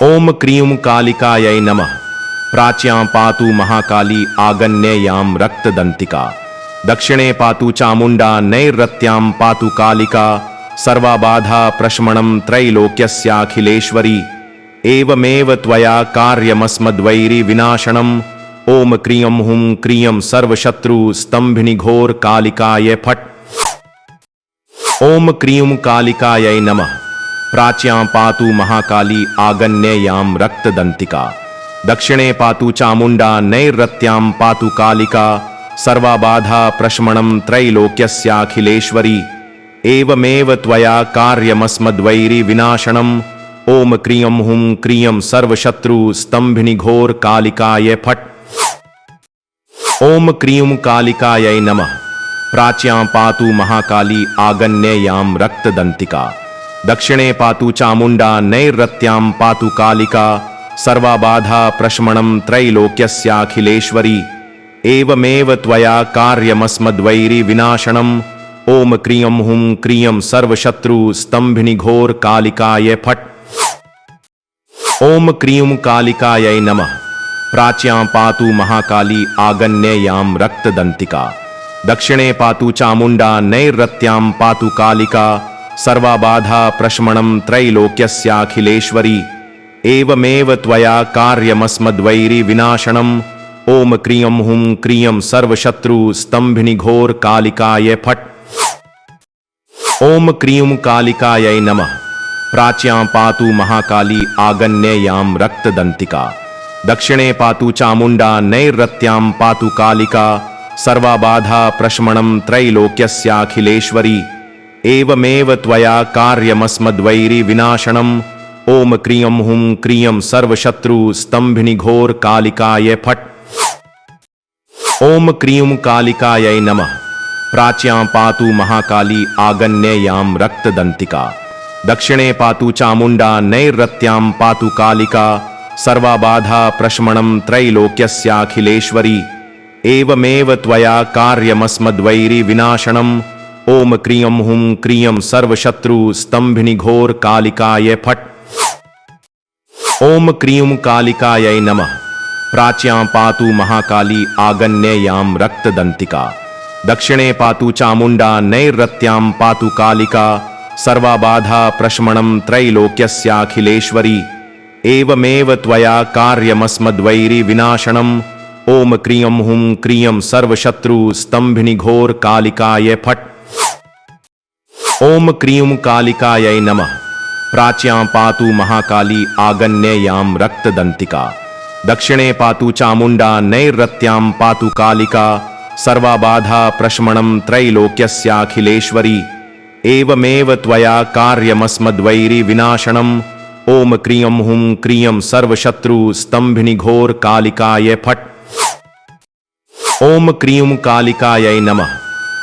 ओम क्रीं कालिकायै नमः। प्राच्यां पातु महाकाली आगन्येयां रक्तदंतिका। दक्षिणे पातु चामुंडा नैरृत्यां पातु कालिका सर्वाबाधा प्रशमनं त्रैलोक्यस्याखिलेश्वरी एवमेव त्वया कार्यमस्मद्वैरी विनाशनम् ओम क्रियं हुं क्रियं सर्वशत्रु स्तंभिनी घोर कालिकाय फट्। ओम क्रीं कालिकायै नमः। प्राच्यां पातु महाकाली आगन्येयां रक्तदंतिका। दक्षिणे पातु चामुंडा नैरृत्यां पातु कालिका सर्वाबाधा प्रशमनं त्रैलोक्यस्याखिलेश्वरी एवमेव त्वया कार्यमस्मद्वैरी विनाशनम् ओम क्रियं हुं क्रियं सर्वशत्रु स्तंभिनी घोर कालिकाय फट्। ओम क्रीं कालिकायै नमः। प्राच्यां पातु महाकाली आगन्येयां रक्तदंतिका। दक्षिणे पातु चामुंडा नैरृत्यां पातु कालिका सर्वाबाधा प्रशमनं त्रैलोक्यस्याखिलेश्वरी एवमेव त्वया कार्यमस्मद्वैरी विनाशनम् ओम क्रियं हुं क्रियं सर्वशत्रु स्तंभिनी घोर कालिकाय फट्। ओम क्रीं कालिकायै नमः। प्राच्यां पातु महाकाली आगन्येयां रक्तदंतिका। दक्षिणे पातु चामुंडा नैरृत्यां पातु कालिका सर्वाबाधा प्रशमनं त्रैलोक्यस्याखिलेश्वरी एवमेव त्वया कार्यमस्मद्वैरी विनाशनम् ओम क्रियं हुं क्रियं सर्वशत्रु स्तंभिनी घोर कालिकाय फट। ओम क्रीं कालिकायै नमः। प्राच्यां पातु महाकाली आगन्येयां रक्तदंतिका। दक्षिणे पातु चामुंडा नैरृत्यां पातु कालिका सर्वाबाधा प्रशमनं त्रैलोक्यस्याखिलेश्वरी एवमेव त्वया कार्यमस्मद्वैरी विनाशनम् ओम क्रियं हुं क्रियं सर्वशत्रु स्तंभिनी घोर कालिकाय फट। ओम क्रीं कालिकायै नमः। प्राच्यां पातु महाकाली आगन्येयां रक्तदंतिका। दक्षिणे पातु चामुंडा नैरृत्यां पातु कालिका सर्वाबाधा प्रशमनं त्रैलोक्यस्याखिलेश्वरी एवमेव त्वया कार्यमस्मद्वैरी विनाशनम् ओम क्रियं हुं क्रियं सर्वशत्रु स्तंभिनी घोर कालिकाय फट। ओम क्रीं कालिकायै नमः। प्राच्यां पातु महाकाली आगन्येयां रक्तदंतिका। दक्षिणे पातु चामुंडा नैरृत्यां पातु कालिका सर्वाबाधा प्रशमनं त्रैलोक्यस्याखिलेश्वरी एवमेव त्वया कार्यमस्मद्वैरी विनाशनम् ओम क्रियं हुं क्रियं सर्वशत्रु स्तंभिनी घोर कालिकाय फट। ओम क्रीं कालिकायै नमः। प्राच्यां पातु महाकाली आगन्येयां रक्तदंतिका। दक्षिणे पातु चामुंडा नैरृत्यां पातु कालिका सर्वाबाधा प्रशमनं त्रैलोक्यस्याखिलेश्वरी एवमेव त्वया कार्यमस्मद्वैरी विनाशनम् ओम क्रियं हुं क्रियं सर्वशत्रु स्तंभिनी घोर कालिकाय फट। ओम क्रीं कालिकायै नमः।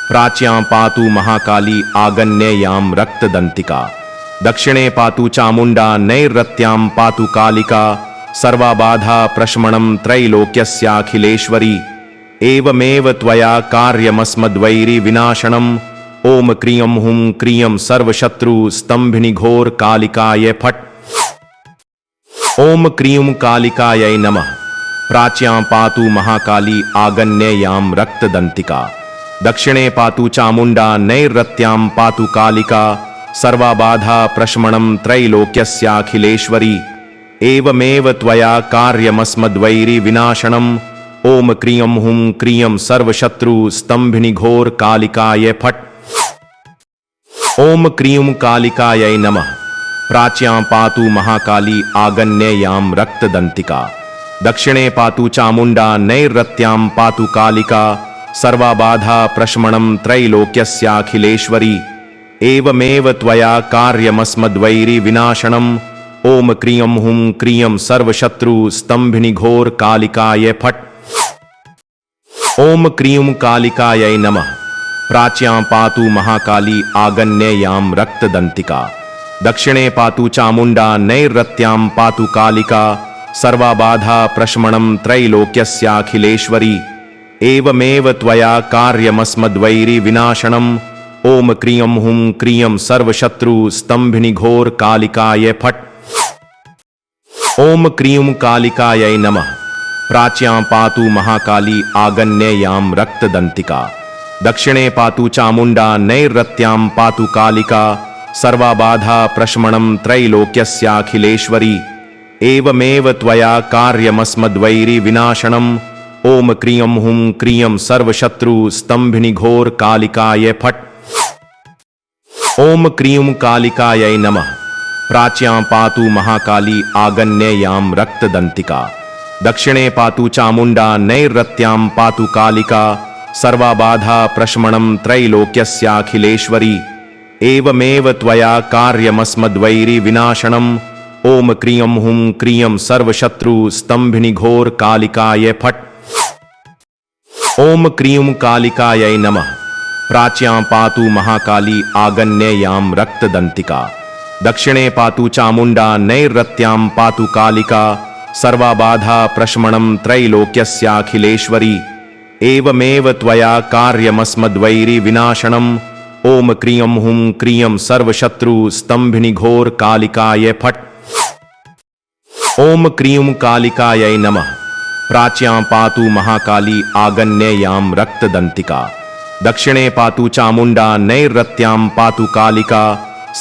प्राच्यां पातु महाकाली आगन्येयां रक्तदंतिका। दक्षिणे पातु चामुंडा नैरृत्यां पातु कालिका सर्वाबाधा प्रशमनं त्रैलोक्यस्याखिलेश्वरी एवमेव त्वया कार्यमस्मद्वैरी विनाशनम् ओम क्रियं हुं क्रियं सर्वशत्रु स्तंभिनी घोर कालिकाय फट। ओम क्रीं कालिकायै नमः। प्राच्यां पातु महाकाली आगन्येयां रक्तदंतिका। दक्षिणे पातु चामुंडा नैरृत्यां पातु कालिका सर्वाबाधा प्रशमनं त्रैलोक्यस्याखिलेश्वरी एवमेव त्वया कार्यमस्मद्वैरी विनाशनम् ओम क्रियं हुं क्रियं सर्वशत्रु स्तंभिनी घोर कालिकाय फट। ओम क्रीं कालिकायै नमः। प्राच्यां पातु महाकाली आगन्येयां रक्तदंतिका। दक्षिणे पातु चामुंडा नैरृत्यां पातु कालिका सर्वाबाधा प्रशमनं त्रैलोक्यस्याखिलेश्वरी एवमेव त्वया कार्यमस्मद्वैरी विनाशनम् ओम क्रियं हुं क्रियं सर्वशत्रु स्तंभिनी घोर कालिकाय फट। ओम क्रीं कालिकायै नमः। प्राच्यां पातु महाकाली आगन्येयां रक्तदंतिका। दक्षिणे पातु चामुंडा नैरृत्यां पातु कालिका सर्वाबाधा प्रशमनं त्रैलोक्यस्याखिलेश्वरी एवमेव त्वया कार्यमस्मद्वैरी विनाशनम् ओम क्रियं हुं क्रियं सर्वशत्रु स्तंभिनी घोर कालिकाय फट। ओम क्रीं कालिकायै नमः। प्राच्यां पातु महाकाली आगन्येयां रक्तदंतिका। दक्षिणे पातु चामुंडा नैरृत्यां पातु कालिका सर्वाबाधा प्रशमनं त्रैलोक्यस्याखिलेश्वरी एवमेव त्वया कार्यमस्मद्वैरी विनाशनम् ओम क्रियं हुं क्रियं सर्वशत्रु स्तंभिनी घोर कालिकाय फट। ओम क्रीं कालिकायै नमः। प्राच्यां पातु महाकाली आगन्येयां रक्तदंतिका। दक्षिणे पातु चामुंडा नैरृत्यां पातु कालिका सर्वाबाधा प्रशमनं त्रैलोक्यस्याखिलेश्वरी एवमेव त्वया कार्यमस्मद्वैरी विनाशनम् ओम क्रियं हुं क्रियं सर्वशत्रु स्तंभिनी घोर कालिकाय फट। ओम क्रीं कालिकायै नमः। प्राच्यां पातु महाकाली आगन्येयां रक्तदंतिका। दक्षिणे पातु चामुंडा नैरृत्यां पातु कालिका सर्वाबाधा प्रशमनं त्रैलोक्यस्याखिलेश्वरी एवमेव त्वया कार्यमस्मद्वैरी विनाशनम् ओम क्रियं हुं क्रियं सर्वशत्रु स्तंभिनी घोर कालिकाय फट। ओम क्रीं कालिकायै नमः। प्राच्यां पातु महाकाली आगन्येयां रक्तदंतिका। दक्षिणे पातु चामुंडा नैरृत्यां पातु कालिका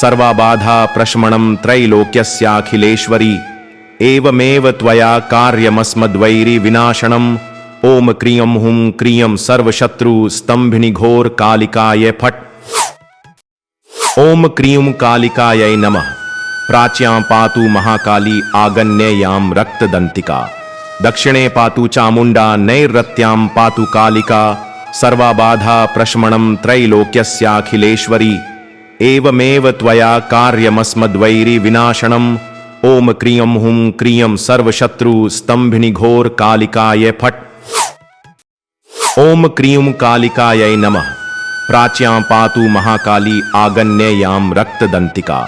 सर्वाबाधा प्रशमनं त्रैलोक्यस्याखिलेश्वरी एवमेव त्वया कार्यमस्मद्वैरी विनाशनम् ओम क्रियं हुं क्रियं सर्वशत्रु स्तंभिनी घोर कालिकाय फट। ओम क्रीं कालिकायै नमः। प्राच्यां पातु महाकाली आगन्येयां रक्तदंतिका। दक्षिणे पातु चामुंडा नैरृत्यां पातु कालिका सर्वाबाधा प्रशमनं त्रैलोक्यस्याखिलेश्वरी एवमेव त्वया कार्यमस्मद्वैरी विनाशनम् ओम क्रियं हुं क्रियं सर्वशत्रु स्तंभिनी घोर कालिकाय फट। ओम क्रीं कालिकायै नमः। प्राच्यां पातु महाकाली आगन्येयां रक्तदंतिका।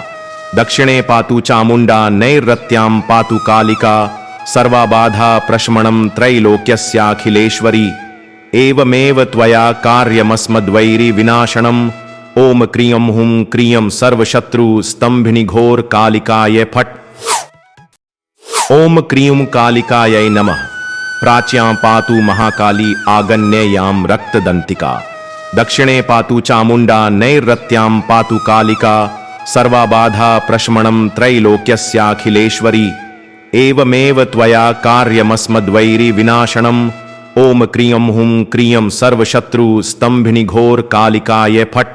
दक्षिणे पातु चामुंडा नैरृत्यां पातु कालिका सर्वाबाधा प्रशमनं त्रैलोक्यस्याखिलेश्वरी एवमेव त्वया कार्यमस्मद्वैरी विनाशनम् ओम क्रियं हुं क्रियं सर्वशत्रु स्तंभिनी घोर कालिकाय फट। ओम क्रीं कालिकायै नमः। प्राच्यां पातु महाकाली आगन्येयां रक्तदंतिका। दक्षिणे पातु चामुंडा नैरृत्यां पातु कालिका सर्वाबाधा प्रशमनं त्रैलोक्यस्याखिलेश्वरी एवमेव त्वया कार्यमस्मद्वैरी विनाशनम् ओम क्रियं हुं क्रियं सर्वशत्रु स्तंभिनी घोर कालिकाय फट।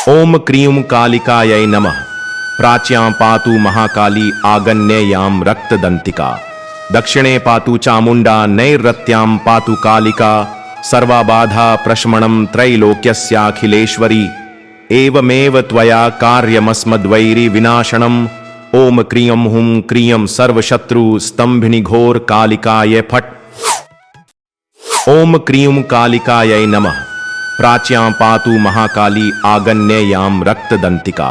ओम क्रीं कालिकायै नमः। प्राच्यां पातु महाकाली आगन्येयां रक्तदंतिका। दक्षिणे पातु चामुंडा नैरृत्यां पातु कालिका सर्वाबाधा प्रशमनं त्रैलोक्यस्याखिलेश्वरी एवमेव त्वया कार्यमस्मद्वैरी विनाशनम् ओम क्रियं हुं क्रियं सर्वशत्रु स्तंभिनी घोर कालिकाय फट। ओम क्रीं कालिकायै नमः। प्राच्यां पातु महाकाली आगन्येयां रक्तदंतिका।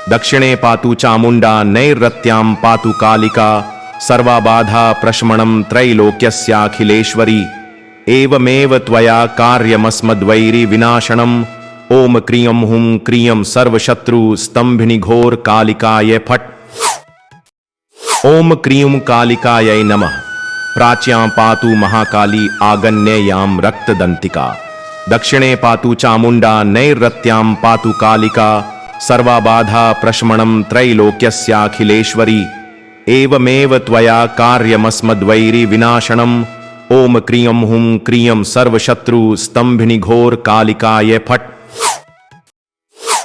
दक्षिणे पातु चामुंडा नैरृत्यां पातु कालिका सर्वाबाधा प्रशमनं त्रैलोक्यस्याखिलेश्वरी एवमेव त्वया कार्यमस्मद्वैरी विनाशनम् ओम क्रियं हुं क्रियं सर्वशत्रु स्तंभिनी घोर कालिकाय फट। ओम क्रीं कालिकायै नमः। प्राच्यां पातु महाकाली आगन्येयां रक्तदंतिका। दक्षिणे पातु चामुंडा नैरृत्यां पातु कालिका सर्वाबाधा प्रशमनं त्रैलोक्यस्याखिलेश्वरी एवमेव त्वया कार्यमस्मद्वैरी विनाशनम् ओम क्रियं हुं क्रियं सर्वशत्रु स्तंभिनी घोर कालिकाय फट।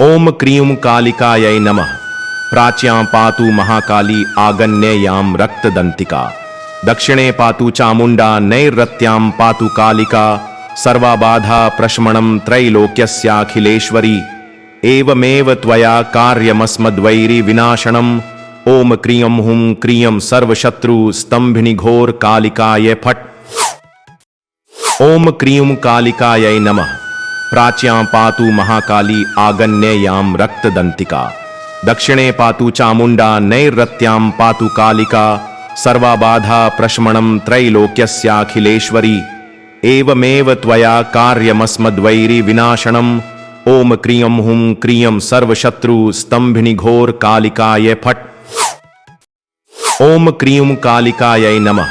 ओम क्रीं कालिकायै नमः। प्राच्यां पातु महाकाली आगन्येयां रक्तदंतिका। दक्षिणे पातु चामुंडा नैरृत्यां पातु कालिका सर्वाबाधा प्रशमनं त्रैलोक्यस्याखिलेश्वरी एवमेव त्वया कार्यमस्मद्वैरी विनाशनम् ओम क्रियं हुं क्रियं सर्वशत्रु स्तंभिनी घोर कालिकाय फट। ओम क्रीं कालिकायै नमः। प्राच्यां पातु महाकाली आगन्येयां रक्तदंतिका। दक्षिणे पातु चामुंडा नैरृत्यां पातु कालिका सर्वाबाधा प्रशमनं त्रैलोक्यस्याखिलेश्वरी एवमेव त्वया कार्यमस्मद्वैरी विनाशनम् ओम क्रियं हुं क्रियं सर्वशत्रु स्तंभिनी घोर कालिकाय फट। ओम क्रीं कालिकायै नमः।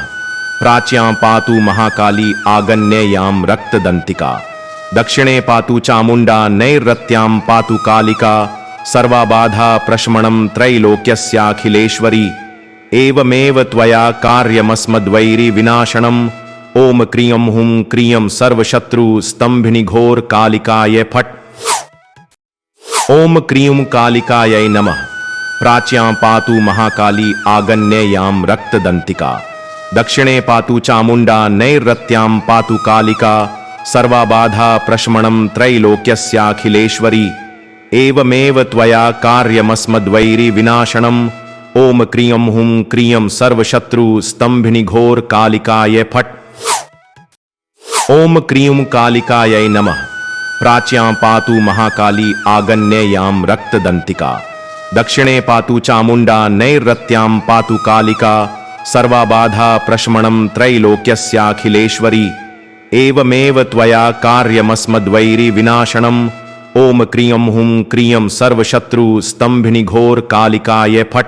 प्राच्यां पातु महाकाली आगन्येयां रक्तदंतिका। दक्षिणे पातु चामुंडा नैरृत्यां पातु कालिका सर्वाबाधा प्रशमनं त्रैलोक्यस्याखिलेश्वरी एवमेव त्वया कार्यमस्मद्वैरी विनाशनम् ओम क्रियं हुं क्रियं सर्वशत्रु स्तंभिनी घोर कालिकाय फट। ओम क्रीं कालिकायै नमः। प्राच्यां पातु महाकाली आगन्येयां रक्तदंतिका। दक्षिणे पातु चामुंडा नैरृत्यां पातु कालिका सर्वाबाधा प्रशमनं त्रैलोक्यस्याखिलेश्वरी एवमेव त्वया कार्यमस्मद्वैरी विनाशनम् ओम क्रियं हुं क्रियं सर्वशत्रु स्तंभिनी घोर कालिकाय फट। ओम क्रीं कालिकायै नमः। प्राच्यां पातु महाकाली आगन्येयां रक्तदंतिका। दक्षिणे पातु चामुंडा नैरृत्यां पातु कालिका सर्वाबाधा प्रशमनं त्रैलोक्यस्याखिलेश्वरी एवमेव त्वया कार्यमस्मद्वैरी विनाशनम् ओम क्रियं हुं क्रियं सर्वशत्रु स्तंभिनी घोर कालिकाय फट।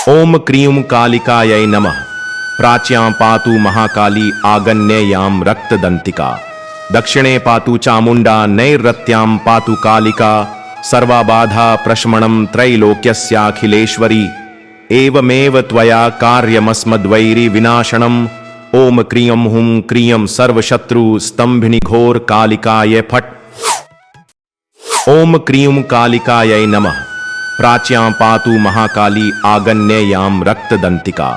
ओम क्रीं कालिकायै नमः। प्राच्यां पातु महाकाली आगन्येयां रक्तदंतिका। दक्षिणे पातु चामुंडा नैरृत्यां पातु कालिका सर्वाबाधा प्रशमनं त्रैलोक्यस्याखिलेश्वरी एवमेव त्वया कार्यमस्मद्वैरि विनाशनम् ओम क्रियं हुं क्रियं सर्वशत्रु स्तंभिनी घोर कालिकाय फट। ओम क्रीं कालिकायै नमः। प्राच्यां पातु महाकाली आगन्येयां रक्तदंतिका।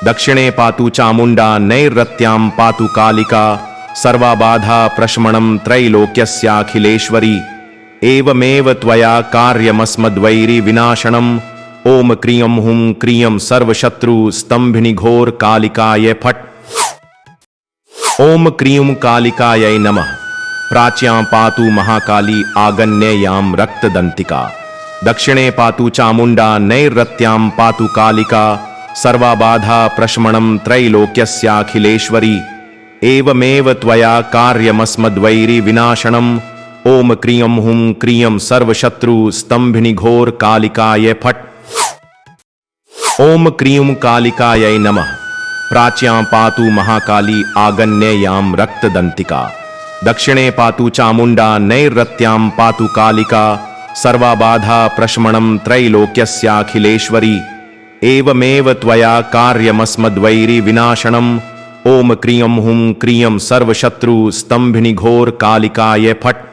दक्षिणे पातु चामुंडा नैरृत्यां पातु कालिका सर्वाबाधा प्रशमनं त्रैलोक्यस्याखिलेश्वरी एवमेव त्वया कार्यमस्मद्वैरि विनाशनम् ओम क्रियं हुं क्रियं सर्वशत्रु स्तंभिनी घोर कालिकाय फट। ओम क्रीं कालिकायै नमः। प्राच्यां पातु महाकाली आगन्येयां रक्तदंतिका। दक्षिणे पातु चामुंडा नैरृत्यां पातु कालिका सर्वाबाधा प्रशमनं त्रैलोक्यस्याखिलेश्वरी एवमेव त्वया कार्यमस्मद्वैरि विनाशनम् ओम क्रियं हुं क्रियं सर्वशत्रु स्तंभिनी घोर कालिकाय फट। ओम क्रीं कालिकायै नमः। प्राच्यां पातु महाकाली आगन्येयां रक्तदंतिका। दक्षिणे पातु चामुंडा नैरृत्यां पातु कालिका सर्वाबाधा प्रशमनं त्रैलोक्यस्याखिलेश्वरी एवमेव त्वया कार्यमस्मद्वैरि विनाशनम् ओम क्रियं हुं क्रियं सर्वशत्रु स्तंभिनी घोर कालिकाय फट।